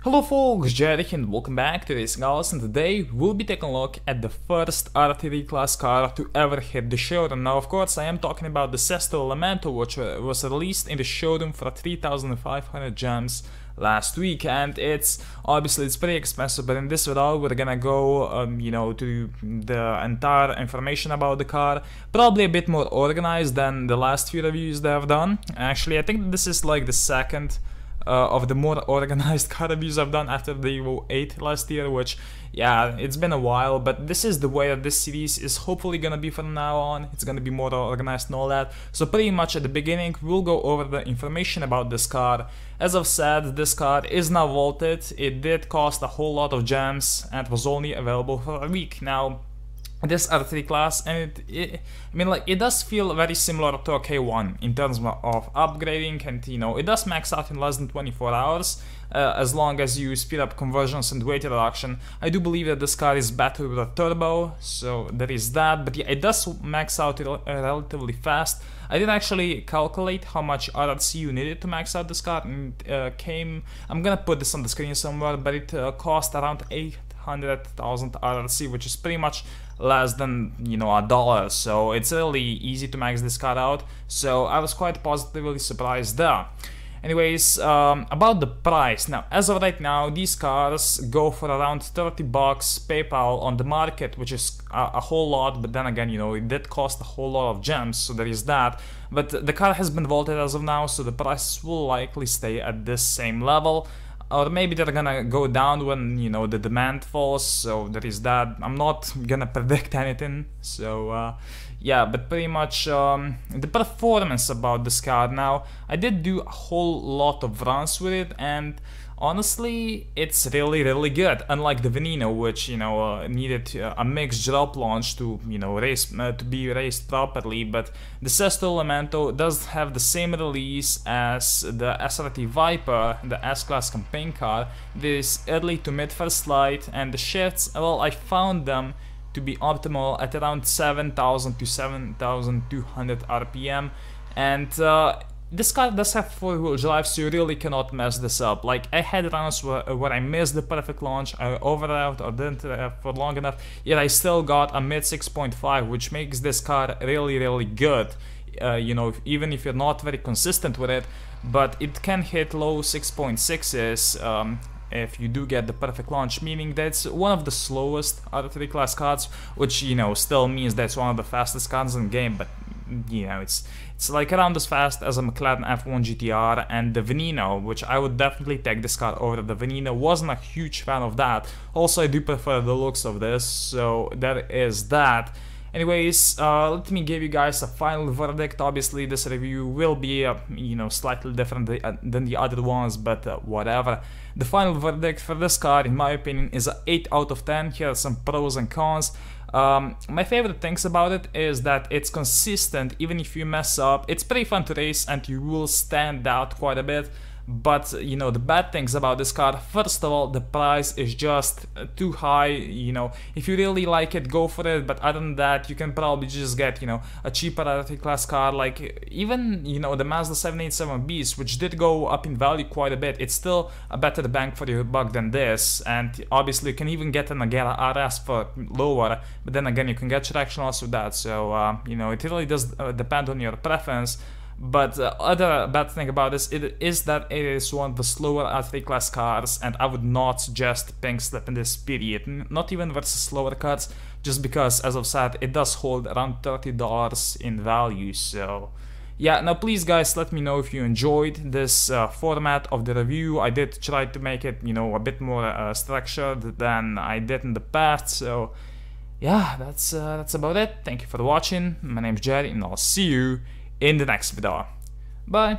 Hello folks, Jerry and welcome back to RacingGamerSlovenia, and today we'll be taking a look at the first artillery class car to ever hit the showroom. Now of course I am talking about the Sesto Elemento, which was released in the showroom for 3,500 gems last week, and it's pretty expensive, but in this video we're gonna go to the entire information about the car, probably a bit more organized than the last few reviews that I've done. Actually I think this is like the second of the more organized car reviews I've done after the Evo 8 last year, which, yeah, it's been a while, but this is the way that this series is hopefully gonna be from now on. It's gonna be more organized and all that. So pretty much at the beginning we'll go over the information about this car. As I've said, this car is now vaulted. It did cost a whole lot of gems and was only available for a week. Now this R3 class, and it does feel very similar to a K1 in terms of upgrading, and it does max out in less than 24 hours as long as you speed up conversions and weight reduction. I do believe that this car is better with a turbo, so there is that, but yeah, it does max out relatively fast. I did actually calculate how much RRC you needed to max out this car, and I'm gonna put this on the screen somewhere, but it cost around 800,000 RRC, which is pretty much less than $1, so it's really easy to max this car out, so I was quite positively surprised there. Anyways, about the price, now as of right now these cars go for around 30 bucks PayPal on the market, which is a whole lot, but then again it did cost a whole lot of gems, so there is that. But the car has been vaulted as of now, so the price will likely stay at this same level, or maybe they're gonna go down when the demand falls, so there is that. I'm not gonna predict anything, so yeah, but pretty much the performance about this car. Now I did do a whole lot of runs with it, and honestly it's really good, unlike the Veneno, which needed a mixed drop launch to be raced properly. But the Sesto Elemento does have the same release as the SRT Viper, the S-Class campaign car. This early to mid first light, and the shifts, well, I found them to be optimal at around 7,000 to 7,200 RPM, and this car does have 4-wheel drive, so you really cannot mess this up. Like, I had runs where I missed the perfect launch, I overrevved or didn't rev for long enough, yet I still got a mid 6.5, which makes this car really good. Even if you're not very consistent with it, but it can hit low 6.6s if you do get the perfect launch, meaning that's one of the slowest R3 class cards, which still means that's one of the fastest cars in the game, but it's like around as fast as a McLaren F1 GTR and the Veneno, which I would definitely take this car over the Veneno. Wasn't a huge fan of that. Also I do prefer the looks of this, so there is that. Anyways, let me give you guys a final verdict. Obviously this review will be slightly different than the other ones, but whatever. The final verdict for this car, in my opinion, is an 8 out of 10. Here are some pros and cons. My favorite things about it is that it's consistent. Even if you mess up, it's pretty fun to race and you will stand out quite a bit. But the bad things about this car, first of all, the price is just too high. If you really like it, go for it, but other than that you can probably just get a cheaper R3 class car, like even the Mazda 787Bs, which did go up in value quite a bit. It's still a better bang for your buck than this, and obviously you can even get an Agera RS for lower, but then again you can get traction also with that, so it really does depend on your preference. But the other bad thing about this is that it is one of the slower R3 class cars, and I would not suggest pink slip in this period, not even versus slower cars, just because, as I've said, it does hold around $30 in value. So yeah, now please guys, let me know if you enjoyed this format of the review. I did try to make it a bit more structured than I did in the past, so yeah, that's about it. Thank you for watching. My name's Jerry, and I'll see you in the next video. Bye!